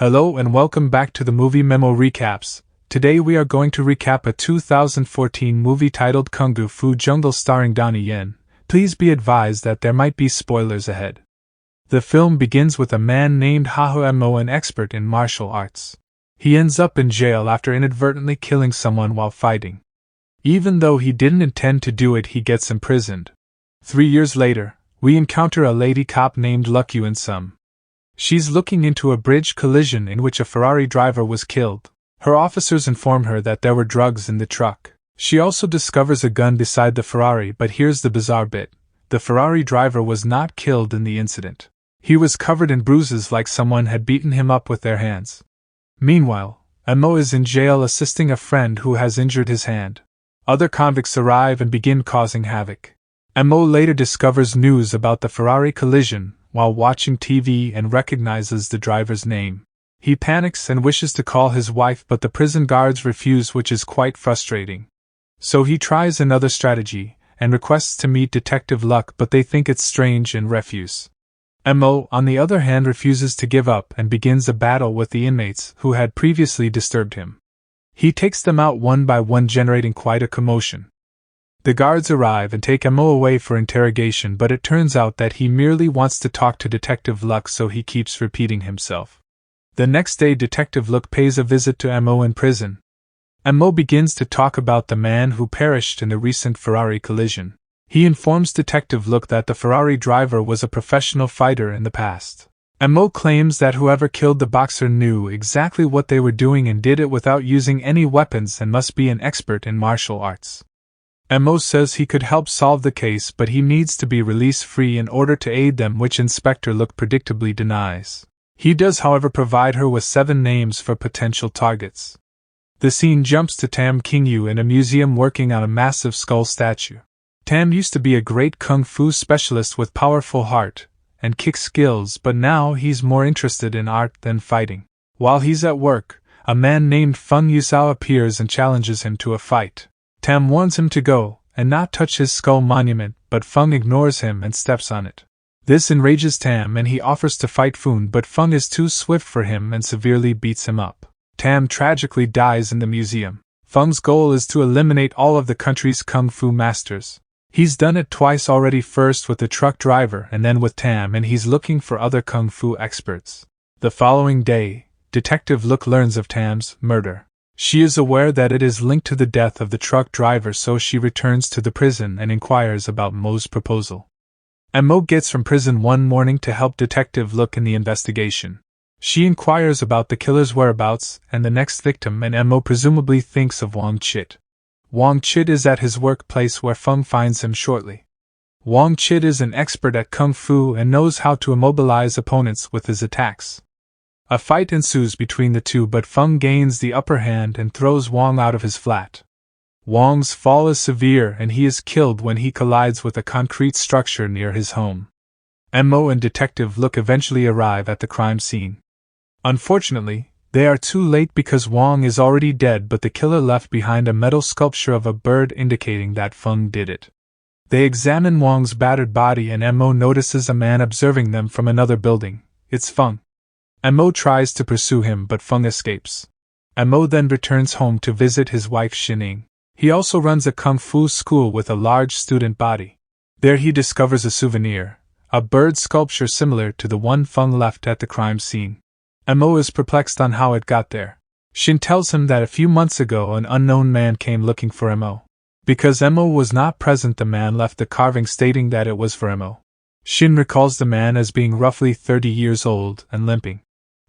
Hello and welcome back to the Movie Memo Recaps. Today we are going to recap a 2014 movie titled Kung Fu Jungle starring Donnie Yen. Please be advised that there might be spoilers ahead. The film begins with a man named Hao Mo, an expert in martial arts. He ends up in jail after inadvertently killing someone while fighting. Even though he didn't intend to do it, he gets imprisoned. 3 years later, we encounter a lady cop named Luck Yuen Sum. She's looking into a bridge collision in which a Ferrari driver was killed. Her officers inform her that there were drugs in the truck. She also discovers a gun beside the Ferrari, but here's the bizarre bit. The Ferrari driver was not killed in the incident. He was covered in bruises like someone had beaten him up with their hands. Meanwhile, Mo is in jail assisting a friend who has injured his hand. Other convicts arrive and begin causing havoc. Mo later discovers news about the Ferrari collision while watching TV and recognizes the driver's name. He panics and wishes to call his wife, but the prison guards refuse, which is quite frustrating. So he tries another strategy and requests to meet Detective Luck, but they think it's strange and refuse. Mo, on the other hand, refuses to give up and begins a battle with the inmates who had previously disturbed him. He takes them out one by one, generating quite a commotion. The guards arrive and take Mo away for interrogation, but it turns out that he merely wants to talk to Detective Luck, so he keeps repeating himself. The next day, Detective Luck pays a visit to Mo in prison. Mo begins to talk about the man who perished in the recent Ferrari collision. He informs Detective Luck that the Ferrari driver was a professional fighter in the past. Mo claims that whoever killed the boxer knew exactly what they were doing and did it without using any weapons and must be an expert in martial arts. Mo says he could help solve the case, but he needs to be release free in order to aid them, which Inspector Luck predictably denies. He does, however, provide her with 7 names for potential targets. The scene jumps to Tam King-yu in a museum working on a massive skull statue. Tam used to be a great kung fu specialist with powerful heart and kick skills, but now he's more interested in art than fighting. While he's at work, a man named Feng Yusao appears and challenges him to a fight. Tam warns him to go and not touch his skull monument, but Feng ignores him and steps on it. This enrages Tam and he offers to fight Feng, but Feng is too swift for him and severely beats him up. Tam tragically dies in the museum. Feng's goal is to eliminate all of the country's kung fu masters. He's done it twice already, first with the truck driver and then with Tam, and he's looking for other kung fu experts. The following day, Detective Luck learns of Tam's murder. She is aware that it is linked to the death of the truck driver, so she returns to the prison and inquires about Mo's proposal. Mo gets from prison one morning to help Detective Luck in the investigation. She inquires about the killer's whereabouts and the next victim, and Mo presumably thinks of Wang Chit. Wang Chit is at his workplace where Feng finds him shortly. Wang Chit is an expert at kung fu and knows how to immobilize opponents with his attacks. A fight ensues between the two, but Feng gains the upper hand and throws Wang out of his flat. Wang's fall is severe and he is killed when he collides with a concrete structure near his home. Mo and Detective Luck eventually arrive at the crime scene. Unfortunately, they are too late because Wang is already dead, but the killer left behind a metal sculpture of a bird indicating that Feng did it. They examine Wang's battered body and Mo notices a man observing them from another building. It's Feng. Mo tries to pursue him, but Feng escapes. Mo then returns home to visit his wife Xining. He also runs a kung fu school with a large student body. There he discovers a souvenir, a bird sculpture similar to the one Feng left at the crime scene. Mo is perplexed on how it got there. Xin tells him that a few months ago an unknown man came looking for Mo. Because Mo was not present, the man left the carving stating that it was for Mo. Xin recalls the man as being roughly 30 years old and limping.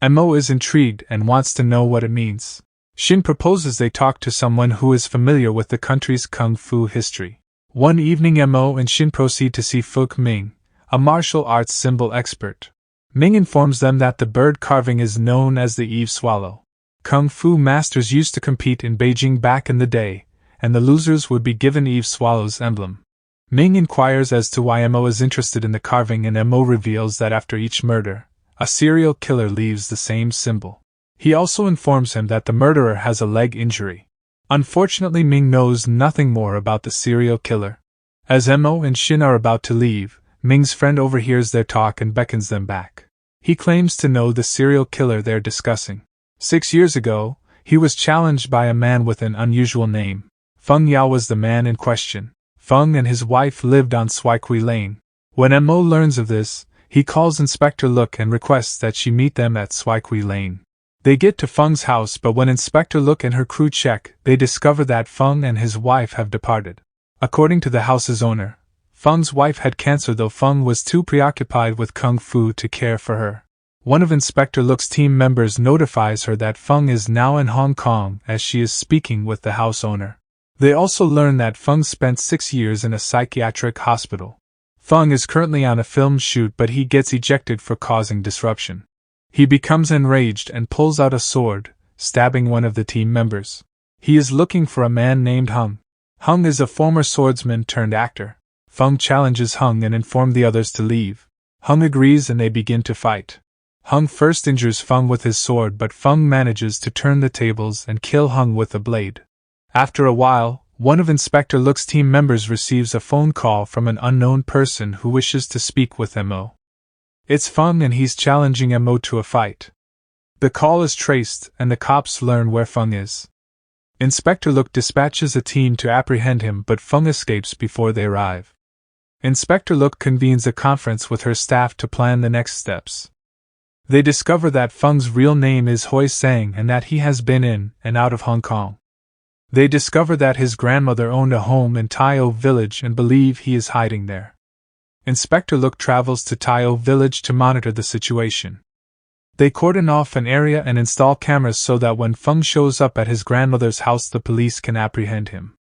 Mo is intrigued and wants to know what it means. Xin proposes they talk to someone who is familiar with the country's kung fu history. One evening, Mo and Xin proceed to see Fu Ming, a martial arts symbol expert. Ming informs them that the bird carving is known as the Eve Swallow. Kung fu masters used to compete in Beijing back in the day, and the losers would be given Eve Swallow's emblem. Ming inquires as to why Mo is interested in the carving, and Mo reveals that after each murder, a serial killer leaves the same symbol. He also informs him that the murderer has a leg injury. Unfortunately, Ming knows nothing more about the serial killer. As Mo and Xin are about to leave, Ming's friend overhears their talk and beckons them back. He claims to know the serial killer they're discussing. 6 years ago, he was challenged by a man with an unusual name. Feng Yao was the man in question. Feng and his wife lived on Swikui Lane. When Mo learns of this, he calls Inspector Look and requests that she meet them at Swikui Lane. They get to Feng's house, but when Inspector Look and her crew check, they discover that Feng and his wife have departed. According to the house's owner, Feng's wife had cancer, though Feng was too preoccupied with kung fu to care for her. One of Inspector Look's team members notifies her that Feng is now in Hong Kong as she is speaking with the house owner. They also learn that Feng spent 6 years in a psychiatric hospital. Feng is currently on a film shoot, but he gets ejected for causing disruption. He becomes enraged and pulls out a sword, stabbing one of the team members. He is looking for a man named Hung. Hung is a former swordsman turned actor. Feng challenges Hung and informs the others to leave. Hung agrees and they begin to fight. Hung first injures Feng with his sword, but Feng manages to turn the tables and kill Hung with a blade. After a while, one of Inspector Look's team members receives a phone call from an unknown person who wishes to speak with Mo. It's Feng and he's challenging Mo to a fight. The call is traced and the cops learn where Feng is. Inspector Look dispatches a team to apprehend him, but Feng escapes before they arrive. Inspector Look convenes a conference with her staff to plan the next steps. They discover that Feng's real name is Hui Sang and that he has been in and out of Hong Kong. They discover that his grandmother owned a home in Tai O Village and believe he is hiding there. Inspector Look travels to Tai O Village to monitor the situation. They cordon off an area and install cameras so that when Feng shows up at his grandmother's house, the police can apprehend him.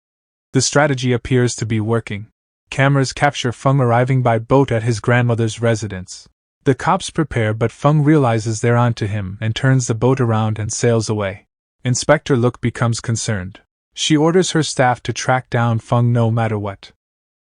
The strategy appears to be working. Cameras capture Feng arriving by boat at his grandmother's residence. The cops prepare, but Feng realizes they're onto him and turns the boat around and sails away. Inspector Look becomes concerned. She orders her staff to track down Feng no matter what.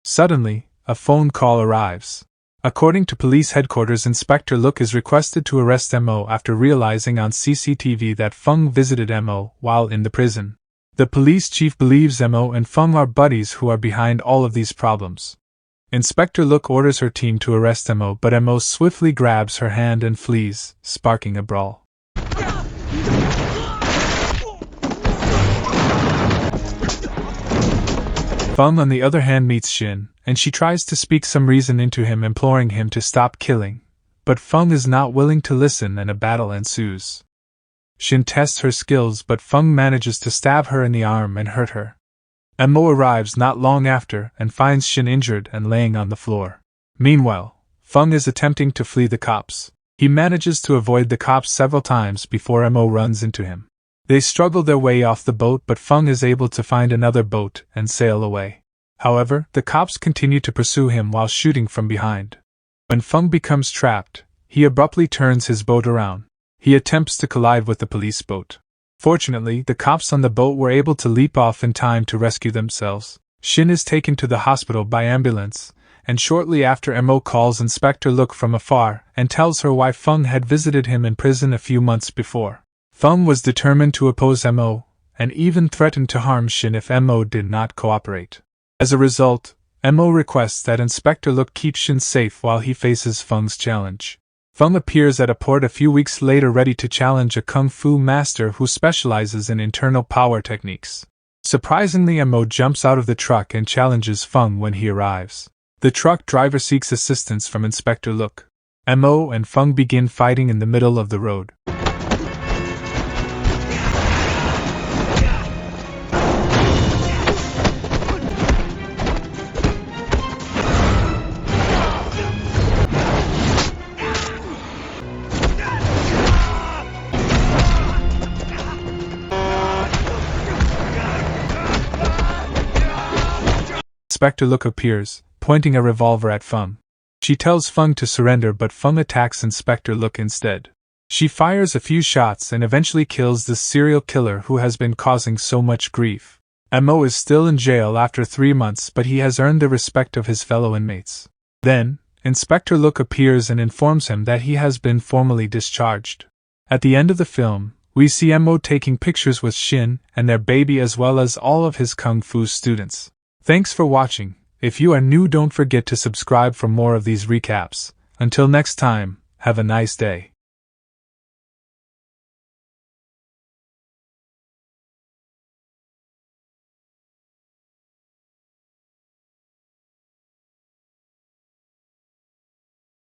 Suddenly, a phone call arrives. According to police headquarters, Inspector Look is requested to arrest Mo after realizing on CCTV that Feng visited Mo while in the prison. The police chief believes Mo and Feng are buddies who are behind all of these problems. Inspector Look orders her team to arrest Mo, but Mo swiftly grabs her hand and flees, sparking a brawl. Feng, on the other hand, meets Shin, and she tries to speak some reason into him, imploring him to stop killing, but Feng is not willing to listen and a battle ensues. Shin tests her skills, but Feng manages to stab her in the arm and hurt her. Mo arrives not long after and finds Shin injured and laying on the floor. Meanwhile, Feng is attempting to flee the cops. He manages to avoid the cops several times before Mo runs into him. They struggle their way off the boat, but Feng is able to find another boat and sail away. However, the cops continue to pursue him while shooting from behind. When Feng becomes trapped, he abruptly turns his boat around. He attempts to collide with the police boat. Fortunately, the cops on the boat were able to leap off in time to rescue themselves. Shin is taken to the hospital by ambulance, and shortly after Mo calls Inspector Look from afar and tells her why Feng had visited him in prison a few months before. Feng was determined to oppose Mo, and even threatened to harm Shin if Mo did not cooperate. As a result, Mo requests that Inspector Look keep Shin safe while he faces Feng's challenge. Feng appears at a port a few weeks later, ready to challenge a kung fu master who specializes in internal power techniques. Surprisingly, Mo jumps out of the truck and challenges Feng when he arrives. The truck driver seeks assistance from Inspector Look. Mo and Feng begin fighting in the middle of the road. Inspector Look appears, pointing a revolver at Feng. She tells Feng to surrender, but Feng attacks Inspector Look instead. She fires a few shots and eventually kills the serial killer who has been causing so much grief. Mo is still in jail after 3 months, but he has earned the respect of his fellow inmates. Then, Inspector Look appears and informs him that he has been formally discharged. At the end of the film, we see Mo taking pictures with Shin and their baby as well as all of his kung fu students. Thanks for watching. If you are new, don't forget to subscribe for more of these recaps. Until next time, Have a nice day.